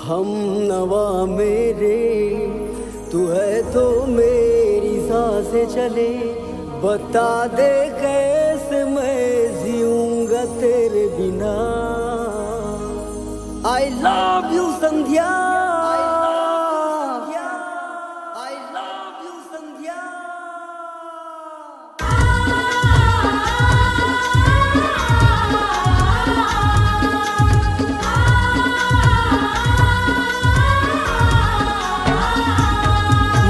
हम नवा मेरे, तू है तो मेरी सांसें चले। बता दे कैसे मैं जीऊंगा तेरे बिना। I love you Sandhya, I love you संध्या।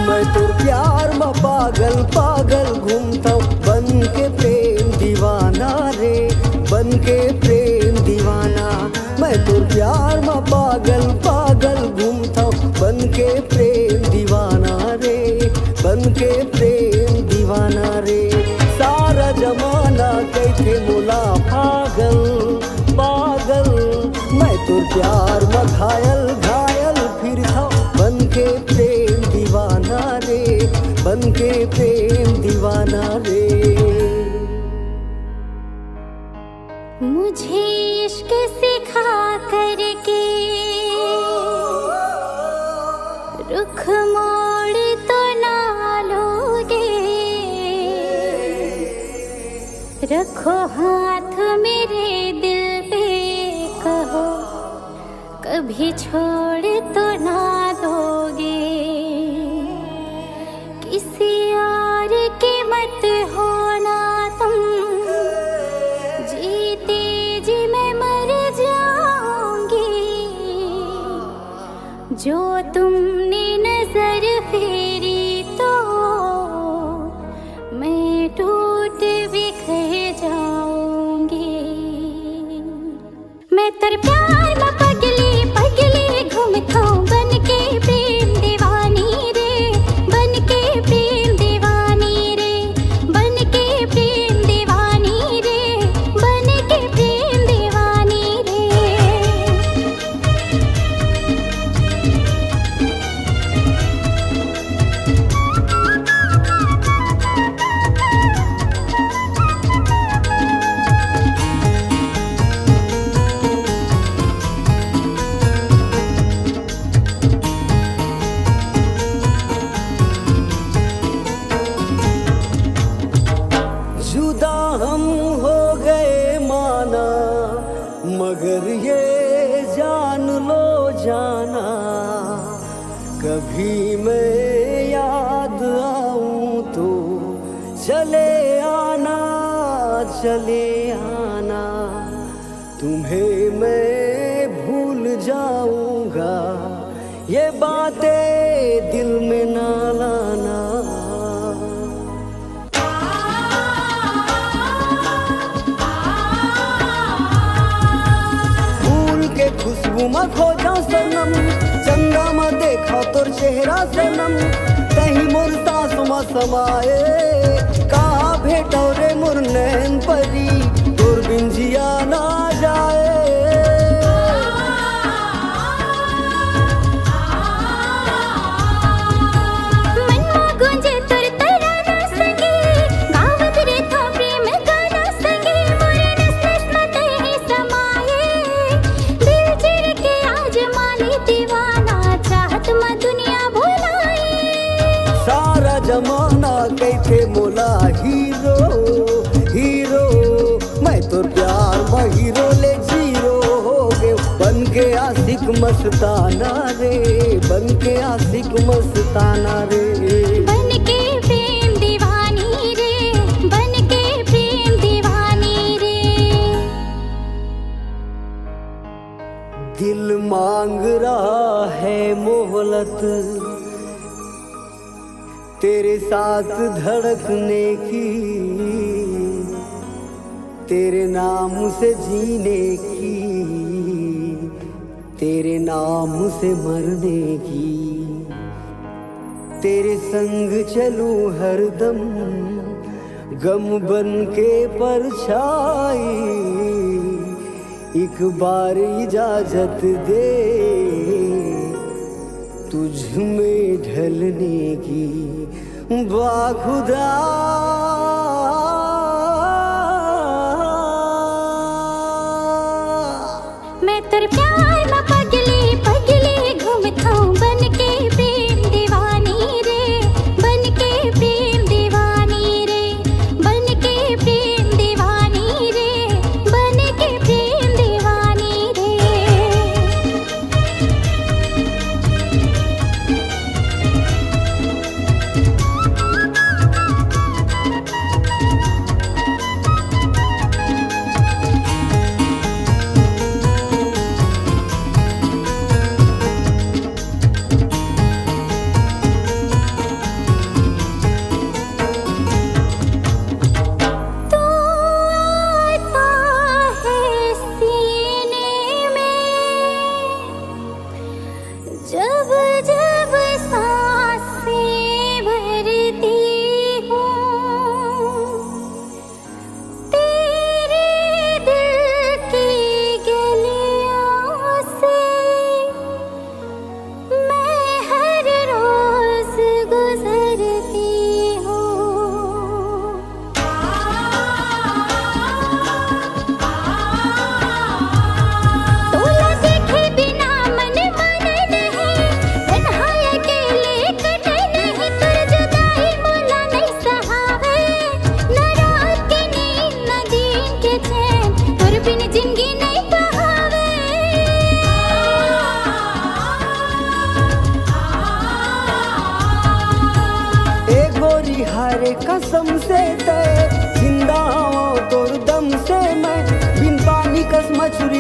मैं तो प्यार में पागल पागल घूमता हूँ, बन के प्रेम दीवाना रे, बन के प्रेम दीवाना। मैं तो प्यार में पागल पागल घूमता हूँ, बन के प्रेम दीवाना रे, बन के प्रेम दीवाना रे। सारा जमाना कैसे मुला पागल पागल, मैं तो प्यार में घायल घायल फिरता हूँ, बन के प्रेम दीवाना रे, बन के प्रेम दीवाना रे। मुझे इश्क सिखा करके रुख मोड़ तो ना लोगे। रखो हाथ मेरे दिल पे, कहो कभी छोड़ तो ना दोगे। किसी और के मत होना तुम, जीते जी मैं मर जाऊंगी। जो तुमने नजर फेरी तो मैं टूट बिखर जाऊंगी। मैं तेरे प्यार में पगली पगली घूमता हूँ, बन के प्रेम दीवानी रे, बन के प्रेम दीवानी रे, बन के प्रेम दीवानी रे, बन के प्रेम दीवानी रे। जुदा हम हो गए माना, मगर ये जान लो जाना, कभी मैं याद आऊं तो चले आना, चले आना। तुम्हें मैं भूल जाऊंगा, ये बातें दिल में ना लाना। खुशबू में खो जाऊं सनम, चंदा में देखा तोर चेहरा सनम। कहीं मोर सांस में समाए, कहा भेटो रे मोर नैन परी, तोर बिन जिया ना जाए। जमाना कैसे मोला हीरो हीरो, मैं तो प्यार में हीरो ले जीरो हो गए। बन के आशिक मस्ताना रे, बन के आशिक मस्ताना रे, बन के प्रेम दीवानी रे, बन के प्रेम दीवानी रे। दिल मांग रहा है मोहलत, तेरे साथ धड़कने की, तेरे नाम से जीने की, तेरे नाम से मरने की। तेरे संग चलूं हरदम, गम बन के परछाई। एक बार इजाजत दे तुझ में ढलने की, बाखुदा। मैं तेरे प्यार में पगली पगली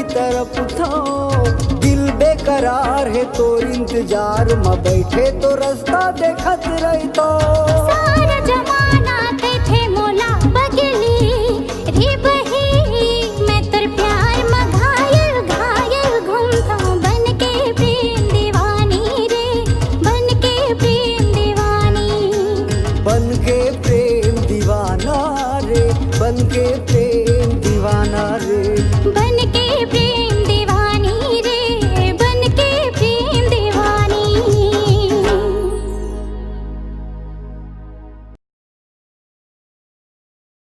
तरफ था, दिल बेकरार है तो इंतजार में बैठे तो रास्ता देखत रहता।